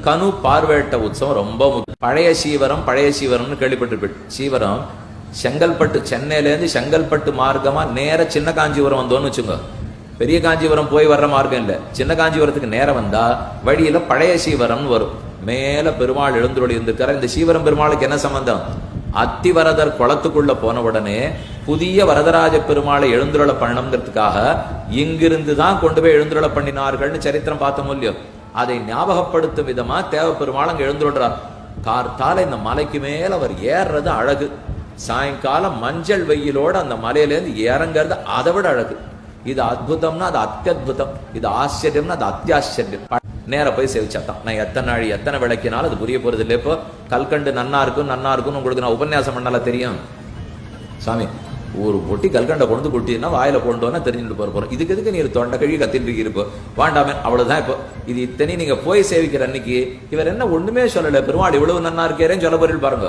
கனு பார்வேட்ட உற்சவம் ரொம்ப பழைய சீவரம்னு கேள்விப்பட்டிருப்பேன். சீவரம் செங்கல்பட்டு, சென்னையிலேருந்து செங்கல்பட்டு மார்க்கமா நேர சின்ன காஞ்சிபுரம் வந்தோன்னு வச்சுங்க. பெரிய காஞ்சிபுரம் போய் வர்ற மார்க்கம் இல்லை, சின்ன காஞ்சிபுரத்துக்கு நேரம் வந்தா வழியில பழைய சீவரம்னு வரும். மேல பெருமாள் எழுந்துருளி இருந்திருக்காரு. இந்த சீவரம் பெருமாளுக்கு என்ன சம்பந்தம்? அத்திவரதர் குளத்துக்குள்ள போன உடனே புதிய வரதராஜ பெருமாளை எழுந்துருள பண்ணணுங்கிறதுக்காக இங்கிருந்து தான் கொண்டு போய் எழுந்துருள பண்ணினார்கள்னு சரித்திரம் பார்த்தோம் இல்லையோ. அதை ஞாபகப்படுத்தும் விதமா தேவ பெருமாள் அங்க எழுந்துள்ளார். கார்த்தால இந்த மலைக்கு மேல அவர் ஏறுறது அழகு. சாயங்காலம் மஞ்சள் வெயிலோட அந்த மலையிலேருந்து இறங்கிறது அதை விட அழகு. இது அத்புதம்னா அது அத்தியுதம், இது ஆச்சரியம்னா அது அத்தியாச்சரியம். நேர போய் சேவிச்சாத்தான். நான் எத்தனை விளக்கினாலும் அது புரிய போறது இல்லை. இப்போ கல்கண்டு நன்னா இருக்குன்னு உங்களுக்கு நான் உபன்யாசம் பண்ணால தெரியும். சுவாமி ஒரு பொட்டி கல்கண்டை கொண்டு கொட்டினா வாயில கொண்டோன்னா தெரிஞ்சுட்டு போறோம். இதுக்கு எதுக்கு நீர் தொண்டை கழுவி கத்திட்டு இருப்போ வாண்டாமே, அவ்வளவுதான். இப்போ இது இத்தனை நீங்க போய் சேவிக்கிற அன்னைக்கு இவர் என்ன ஒண்ணுமே சொல்லல, பெருமாள் இவ்வளவு நன்னா இருக்கேன்னு சொல்ல போறீங்க பாருங்க.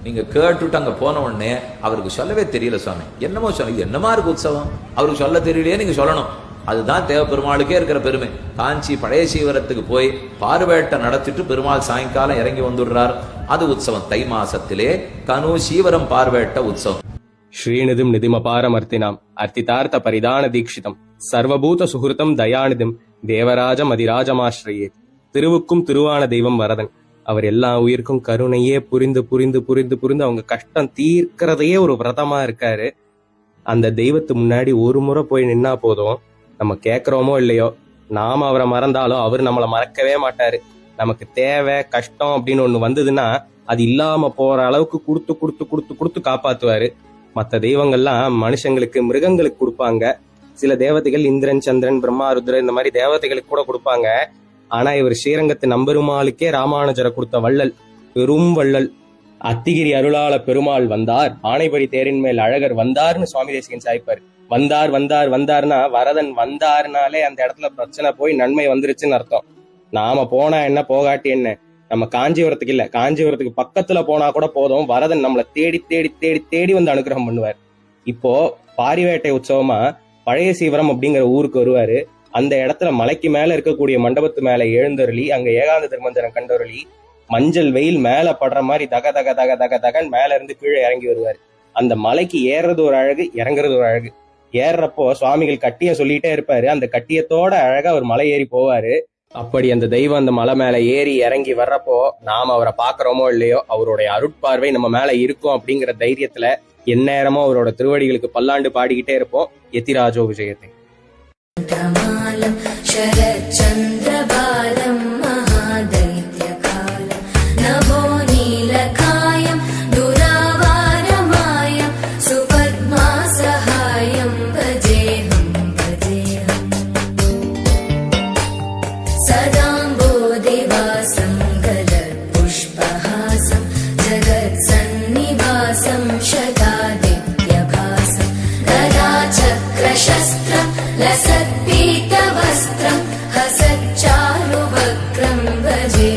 நீங்க கேட்டுட்டு அங்க போன உடனே அவருக்கு சொல்லவே தெரியல. சுவாமி என்னமோ சொல்ல, என்னமா இருக்கு உற்சவம், அவருக்கு சொல்ல தெரியலையே, நீங்க சொல்லணும். அதுதான் தேவ பெருமாளுக்கே இருக்கிற பெருமை. காஞ்சி பழைய சீவரத்துக்கு போய் பார்வேட்டை நடத்திட்டு பெருமாள் சாயங்காலம் இறங்கி வந்துடுறார். அது உற்சவம். தை மாசத்திலே கனு சீவரம் பார்வேட்ட உற்சவம். ஸ்ரீநிதிம் நிதிமபாரமர்த்தினாம் அர்த்திதார்த்த பரிதான தீட்சிதம் சர்வபூத சுகிருதம் தயாநிதிம் தேவராஜம் அதிராஜமாஸ்ரயே. திருவுக்கும் திருவான தெய்வம் வரதன். அவர் எல்லா உயிருக்கும் கருணையே புரிந்து புரிந்து புரிந்து புரிந்து அவங்க கஷ்டம் தீர்க்கிறதையே ஒரு விரதமா இருக்காரு. அந்த தெய்வத்து முன்னாடி ஒரு முறை போய் நின்னா போதும், நம்ம கேட்கிறோமோ இல்லையோ, நாம அவரை மறந்தாலும் அவர் நம்மளை மறக்கவே மாட்டாரு. நமக்கு தேவை கஷ்டம் அப்படின்னு ஒண்ணு வந்ததுன்னா அது இல்லாம போற அளவுக்கு கொடுத்து கொடுத்து கொடுத்து கொடுத்து காப்பாத்துவாரு. மற்ற தெய்வங்கள்லாம் மனுஷங்களுக்கு மிருகங்களுக்கு கொடுப்பாங்க. சில தேவதைகள் இந்திரன் சந்திரன் பிரம்மா ருத்ரன் இந்த மாதிரி தேவதைகளுக்கு கூட கொடுப்பாங்க. ஆனா இவர் ஸ்ரீரங்கத்து நம்பெருமாளுக்கே ராமானுஜரை கொடுத்த வள்ளல், பெரும் வள்ளல். அத்திகிரி அருளாள பெருமாள் வந்தார், ஆனைபடி தேரின் மேல் அழகர் வந்தார்னு சுவாமி தேசிகன் சாய்ப்பார். வந்தார் வந்தார் வந்தார்னா வரதன் வந்தாருனாலே அந்த இடத்துல பிரச்சனை போய் நன்மை வந்துருச்சுன்னு அர்த்தம். நாம போனா என்ன போகாட்டி என்ன, நம்ம காஞ்சிபுரத்துக்கு இல்ல, காஞ்சிபுரத்துக்கு பக்கத்துல போனா கூட போதும், வரதன் நம்மளை தேடி தேடி தேடி தேடி வந்து அனுகிரகம் பண்ணுவார். இப்போ பாரிவேட்டை உற்சவமா பழைய சீவரம் அப்படிங்கிற ஊருக்கு வருவாரு. அந்த இடத்துல மலைக்கு மேல இருக்கக்கூடிய மண்டபத்து மேல எழுந்தருளி அங்க ஏகாந்த திருமந்திரம் கண்டருளி மஞ்சள் வெயில் மேல படுற மாதிரி தக தக தக தக தகன் மேல இருந்து கீழே இறங்கி வருவாரு. அந்த மலைக்கு ஏறுறது ஒரு அழகு, இறங்குறது ஒரு அழகு. ஏறுறப்போ சுவாமிகள் கட்டியம் சொல்லிட்டே இருப்பாரு. அந்த கட்டியத்தோட அழகா ஒரு மலை ஏறி போவாரு. அப்படி அந்த தெய்வம் அந்த மலை மேல ஏறி இறங்கி வர்றப்போ நாம அவரை பாக்குறோமோ இல்லையோ, அவருடைய அருட்பார்வை நம்ம மேல இருக்கும் அப்படிங்கிற தைரியத்துல எந்நேரமோ அவரோட திருவடிகளுக்கு பல்லாண்டு பாடிக்கிட்டே இருப்போம். யதிராஜோ விஜயத்தை. शरच्चन्द्रबालं महादैत्यकालं नभो नीलकायं दुरावारमायं सुपद्मासहायं भजेऽहं सदाम्बोधिवासं गलत्पुष्पहासं जगत्सन्निवासं शतादित्यभासं गदाचक्रशस्त्रं लसत्पीतवस्त्रं हसच्चारुवक्त्रं भजे